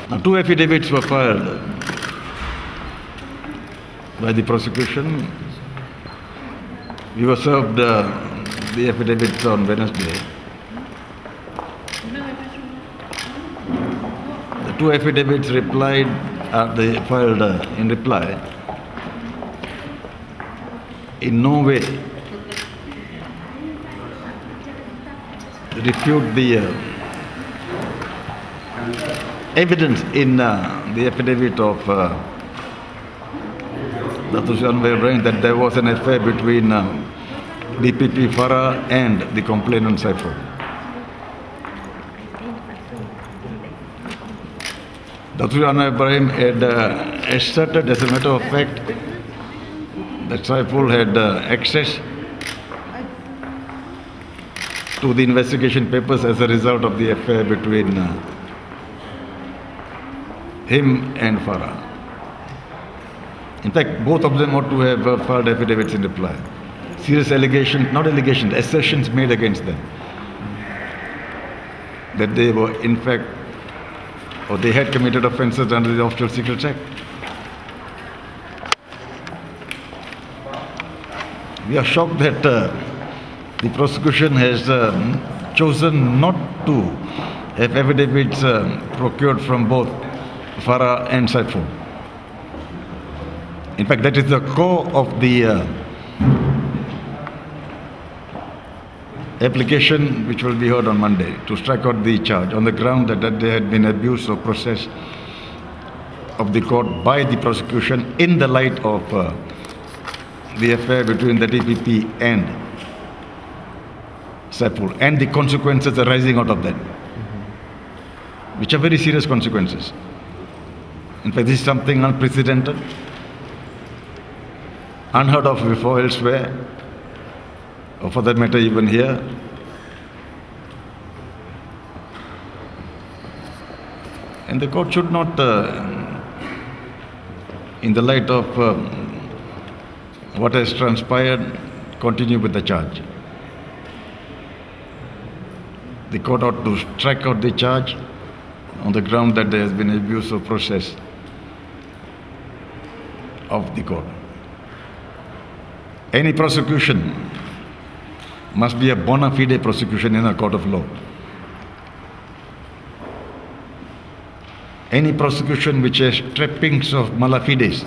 Now, two affidavits were filed by the prosecution. We were served the affidavits on Wednesday. The two affidavits they filed in reply in no way refute the evidence in the affidavit of Anwar that there was an affair between DPP Farah and the complainant Saiful. Dr. Anwar had asserted, as a matter of fact, that Saiful had access to the investigation papers as a result of the affair between him and Farah. In fact, both of them ought to have filed affidavits in reply. Serious allegations, not allegations, assertions made against them. That they were in fact, or they had committed offences under the Official Secrets Act. We are shocked that the prosecution has chosen not to have affidavits procured from both Farah and Saiful. In fact, that is the core of the application which will be heard on Monday, to strike out the charge on the ground that there had been abuse of process of the court by the prosecution in the light of the affair between the DPP and Saiful and the consequences arising out of that, which are very serious consequences. In fact, this is something unprecedented, unheard of before elsewhere, or for that matter even here. And the court should not, in the light of what has transpired, continue with the charge. The court ought to strike out the charge on the ground that there has been abuse of process of the court. Any prosecution must be a bona fide prosecution in a court of law. Any prosecution which has trappings of malafides,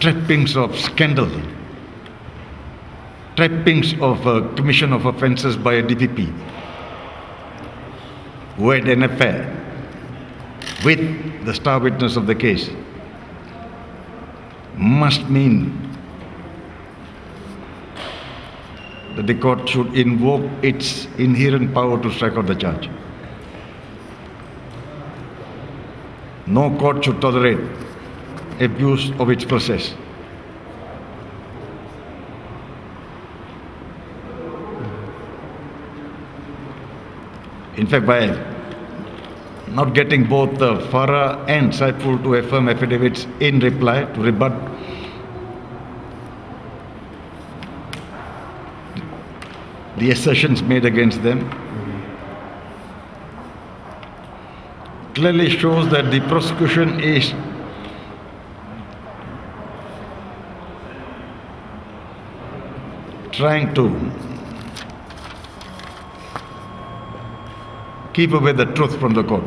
trappings of scandal, trappings of commission of offences by a DPP who had an affair with the star witness of the case, must mean that the court should invoke its inherent power to strike out the charge. No court should tolerate abuse of its process. In fact, by not getting both Farah and Saiful to affirm affidavits in reply to rebut the assertions made against them, clearly shows that the prosecution is trying to keep away the truth from the court.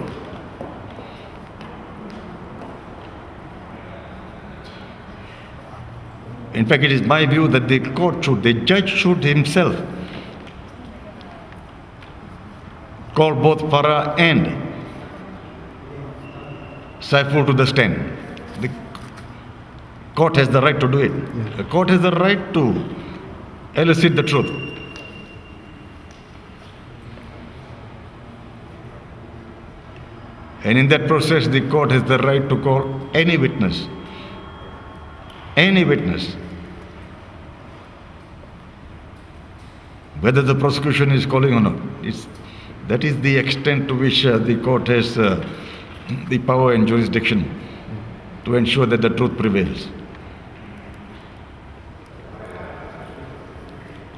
In fact, it is my view that the judge should himself call both Farah and Saiful to the stand. The court has the right to do it. Yeah. The court has the right to elicit the truth. And in that process, the court has the right to call any witness, whether the prosecution is calling or not. That is the extent to which the court has the power and jurisdiction to ensure that the truth prevails.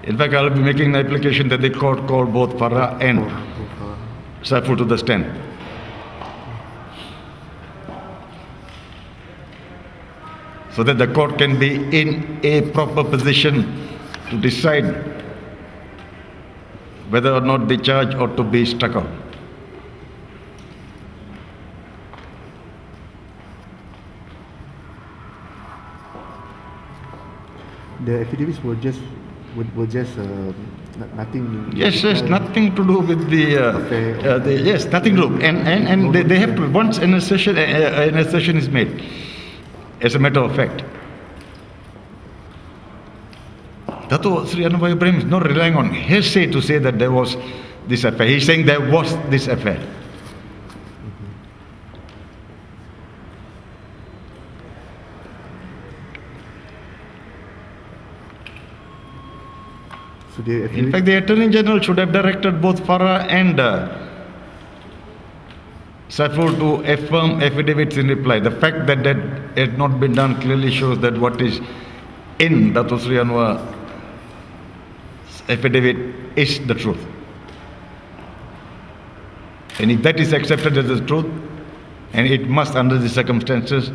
In fact, I will be making an application that the court call both Farah and Saiful to the stand. so that the court can be in a proper position to decide whether or not the charge ought to be struck out. The affidavits were just nothing. Yes, nothing to do with yes, nothing to do. And they have to, once an assertion is made, as a matter of fact, Dato Sri Anwar Ibrahim is not relying on hearsay to say that there was this affair. He's saying there was this affair. So in fact, the Attorney General should have directed both Farah and Saiful to affirm affidavits in reply. The fact that that had not been done clearly shows that what is in Dato Sri Anwar's affidavit is the truth. And if that is accepted as the truth, and it must under the circumstances,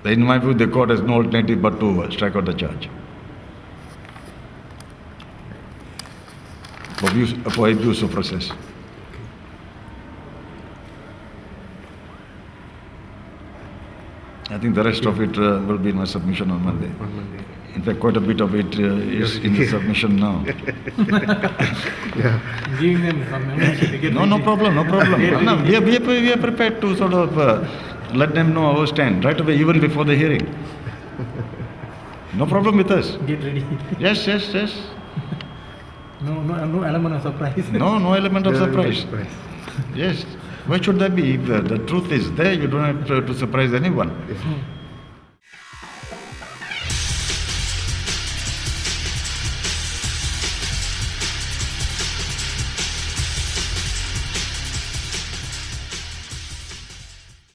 then in my view the court has no alternative but to strike out the charge for abuse of process. I think the rest of it will be in my submission on Monday. In fact, quite a bit of it is in the submission now. Yeah. Giving them some ammunition to get No problem. No, we are prepared to sort of let them know our stand right away, even before the hearing. No problem with us. Get ready. Yes. No element of surprise. No element of surprise. Yes. Why should that be? If the truth is there, you don't have to surprise anyone. Yes.